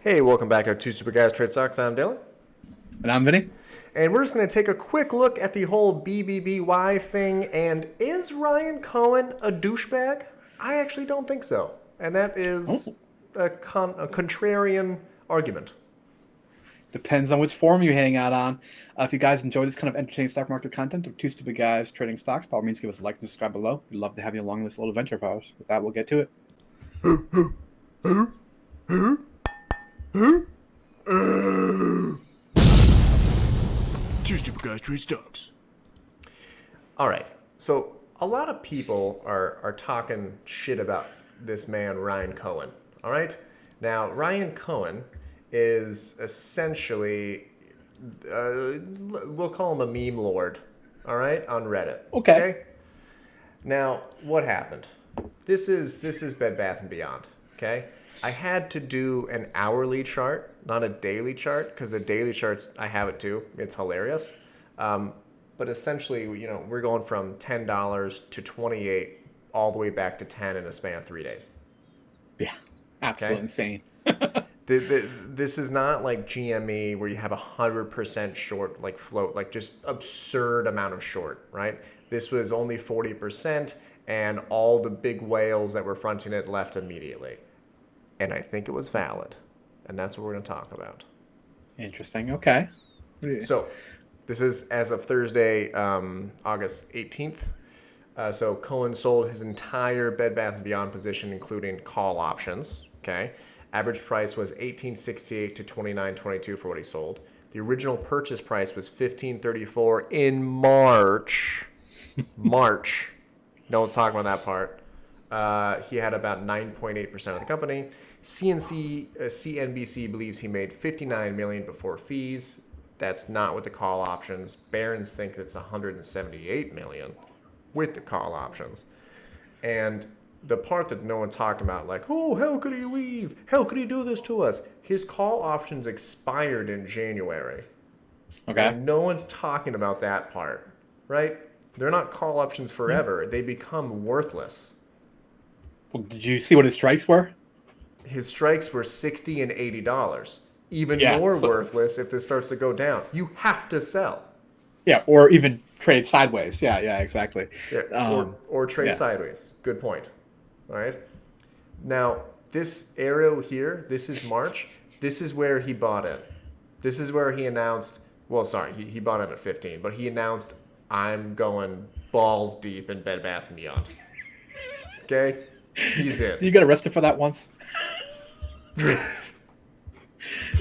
Hey, welcome back to Two Super Guys Trade Stocks. I'm Dylan. And I'm Vinny. And we're just going to take a quick look at the whole BBBY thing. And is Ryan Cohen a douchebag? I actually don't think so. And that is Oh, a contrarian argument. depends on which forum you hang out on. If you guys enjoy this kind of entertaining stock market content of two stupid guys trading stocks, by all means, give us a like and subscribe below. We'd love to have you along this little adventure of ours. With that, we'll get to it. Two Stupid Guys Trade Stocks. All right. So a lot of people are talking shit about this man, Ryan Cohen. All right. Now, Ryan Cohen is essentially, we'll call him a meme lord. All right. On Reddit. Okay. Now, what happened? This is Bed Bath and Beyond. Okay. I had to do an hourly chart, not a daily chart, because the daily charts, I have it too. It's hilarious. But essentially, we're going from $10 to 28 all the way back to 10 in a span of 3 days. Yeah, absolutely Okay? insane. This is not like GME where you have 100% short, like float, like just absurd amount of short, right? This was only 40%, and all the big whales that were fronting it left immediately. And I think it was valid. And that's what we're going to talk about. Interesting. Okay. So this is as of Thursday, August 18th. So Cohen sold his entire Bed Bath & Beyond position, including call options. Okay. Average price was $18.68 to $29.22 for what he sold. The original purchase price was $15.34 in March. March. No one's talking about that part. He had about 9.8% of the company. CNBC believes he made $59 million before fees. That's not with the call options. Barron's thinks it's $178 million with the call options. And the part that no one's talking about, like, oh, how could he leave? How could he do this to us? His call options expired in January. Okay. And no one's talking about that part, right? They're not call options forever. They become worthless. Well, did you see what his strikes were? His strikes were $60 and $80. Even Yeah, more so- worthless if this starts to go down. You have to sell. Yeah, or even trade sideways. Yeah, exactly. Yeah, or trade yeah. sideways. Good point. All right. Now, this arrow here, this is March. This is where he bought in. This is where he announced, well, sorry, he bought in at 15, but he announced, I'm going balls deep in Bed Bath & Beyond. Okay? He's in. Did you get arrested for that once?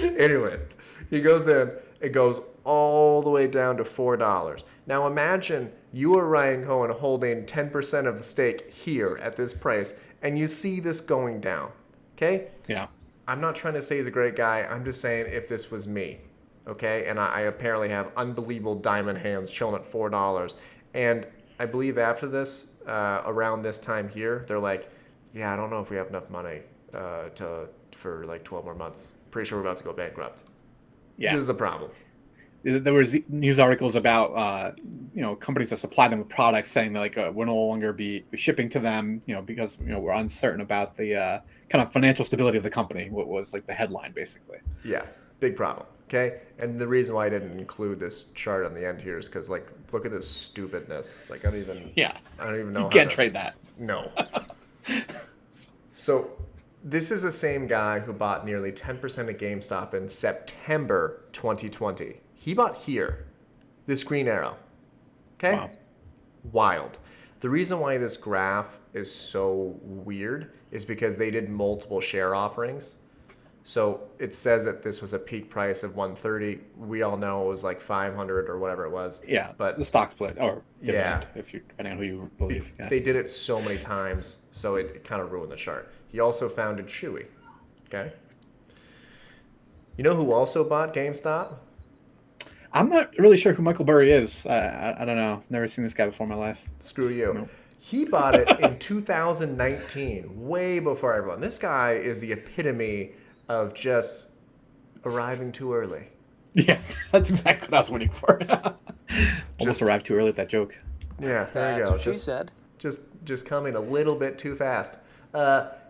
Anyways, he goes in. It goes all the way down to $4. Now imagine you are Ryan Cohen holding 10% of the stake here at this price, and you see this going down. Okay? Yeah. I'm not trying to say he's a great guy. I'm just saying if this was me. Okay? And I apparently have unbelievable diamond hands chilling at $4. And I believe after this, around this time here, they're like, yeah, I don't know if we have enough money for like 12 more months. Pretty sure we're about to go bankrupt. Yeah. This is the problem. There was news articles about companies that supply them with products saying that we'll no longer be shipping to them because we're uncertain about the kind of financial stability of the company. What was like the headline basically. Yeah, big problem. Okay, and the reason why I didn't include this chart on the end here is because look at this stupidness. I don't even know. You can't trade that. No. So this is the same guy who bought nearly 10% of GameStop in September 2020. He bought here, this green arrow. Okay? Wow. Wild. The reason why this graph is so weird is because they did multiple share offerings. So it says that this was a peak price of 130. We all know it was like 500 or whatever it was. Yeah, But the stock split or Yeah. dividend, if you depending on who you believe. Yeah. they did it so many times, so it kind of ruined the chart. He also founded Chewy. Okay? You know who also bought GameStop? I'm not really sure who Michael Burry is. I don't know. Never seen this guy before in my life. Screw you. Nope. He bought it in 2019, way before everyone. This guy is the epitome of just arriving too early. Yeah, that's exactly what I was waiting for. Just- Almost arrived too early at that joke. Yeah, there you That's go. what she said. Just coming a little bit too fast.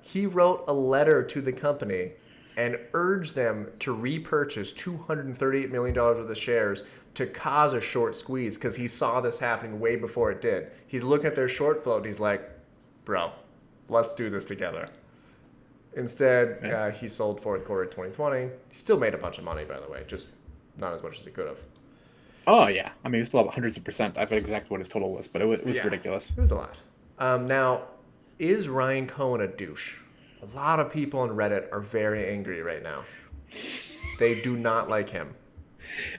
He wrote a letter to the company and urged them to repurchase $238 million worth of shares to cause a short squeeze because he saw this happening way before it did. He's looking at their short float. He's like, bro, let's do this together. Instead, he sold fourth quarter 2020. He still made a bunch of money, by the way, just not as much as he could have. Oh, yeah. I mean, he was still up hundreds of percent. I forget exactly what his total was, but it was ridiculous. It was a lot. Now, is Ryan Cohen a douche? A lot of people on Reddit are very angry right now. They do not like him.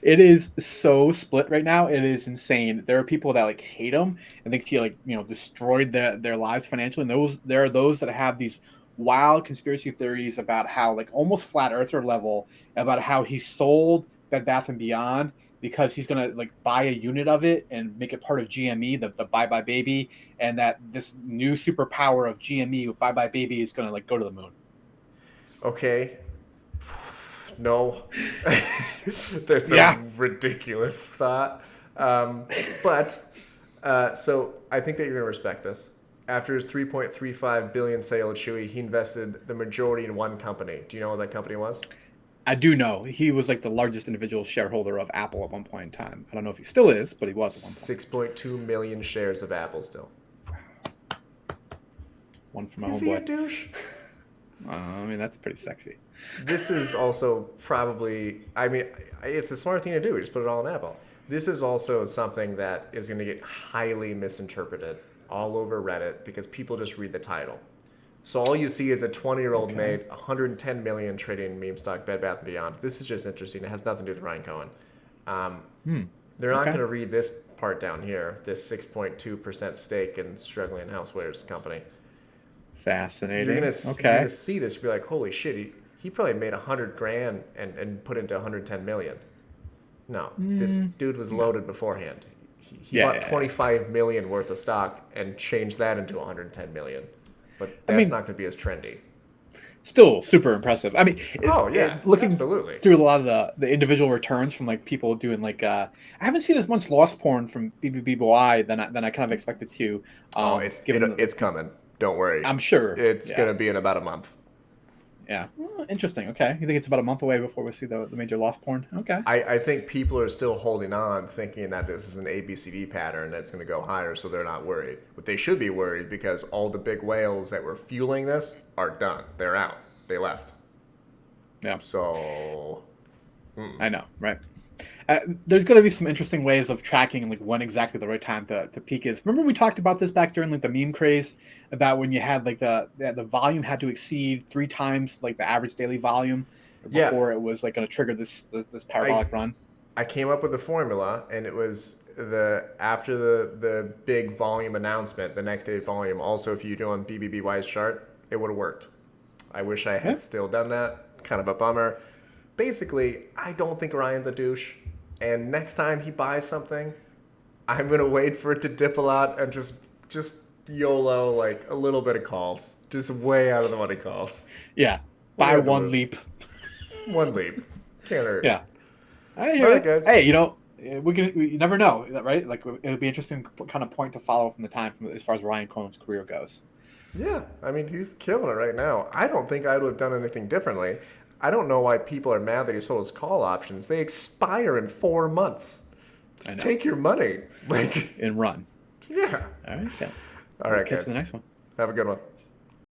It is so split right now. It is insane. There are people that like hate him and think he destroyed their lives financially. And there are those that have these wild conspiracy theories about how like almost flat earther level about how he sold Bed Bath and Beyond because he's gonna like buy a unit of it and make it part of GME, the Bye Bye Baby, and that this new superpower of GME with Bye Bye Baby is gonna like go to the moon. Okay. No. That's a ridiculous thought. But so I think that you're gonna respect this. After his $3.35 billion sale at Chewy, he invested the majority in one company. Do you know what that company was? I do know. He was like the largest individual shareholder of Apple at one point in time. I don't know if he still is, but he was at one point. 6.2 million shares of Apple still. One for my homeboy. Is he a douche? I mean, that's pretty sexy. This is also probably, I mean, it's a smart thing to do. We just put it all in Apple. This is also something that is going to get highly misinterpreted all over Reddit because people just read the title. So all you see is a 20-year-old made $110 million trading meme stock Bed Bath & Beyond. This is just interesting. It has nothing to do with Ryan Cohen. They're not going to read this part down here, this 6.2% stake in struggling housewares company. Fascinating. You're going to see this and be like, holy shit, he probably made $100,000 and put into $110 million. No, this dude was loaded beforehand. He bought $25 million worth of stock and changed that into $110 million. But that's not going to be as trendy. Still super impressive. I mean, looking absolutely through a lot of the individual returns from like people doing like, I haven't seen as much loss porn from BBBY than I kind of expected to. It's coming. Don't worry. I'm sure it's going to be in about a month. Yeah. Well, interesting. Okay. You think it's about a month away before we see the major loss porn? Okay. I think people are still holding on, thinking that this is an ABCD pattern that's going to go higher, so they're not worried. But they should be worried because all the big whales that were fueling this are done. They're out. They left. Yeah. So. I know, right? There's going to be some interesting ways of tracking like when exactly the right time to peak is. Remember we talked about this back during like the meme craze about when you had like the volume had to exceed 3 times like the average daily volume before it was like going to trigger this parabolic run. I came up with a formula, and it was after the big volume announcement, the next day volume. Also, if you do on BBBY's chart, it would have worked. I wish I had still done that. Kind of a bummer. Basically, I don't think Ryan's a douche. And next time he buys something, I'm going to wait for it to dip a lot and just YOLO like a little bit of calls. Just way out of the money calls. Yeah. Buy one leap. One leap. Can't hurt. Yeah. All right, guys. Hey, you never know, right? Like it would be interesting kind of point to follow from the time as far as Ryan Cohen's career goes. Yeah. I mean, he's killing it right now. I don't think I would have done anything differently. I don't know why people are mad that he sold his call options. They expire in 4 months. I know. Take your money. And run. Yeah. All right. Yeah. All right, catch guys. you in the next one. Have a good one.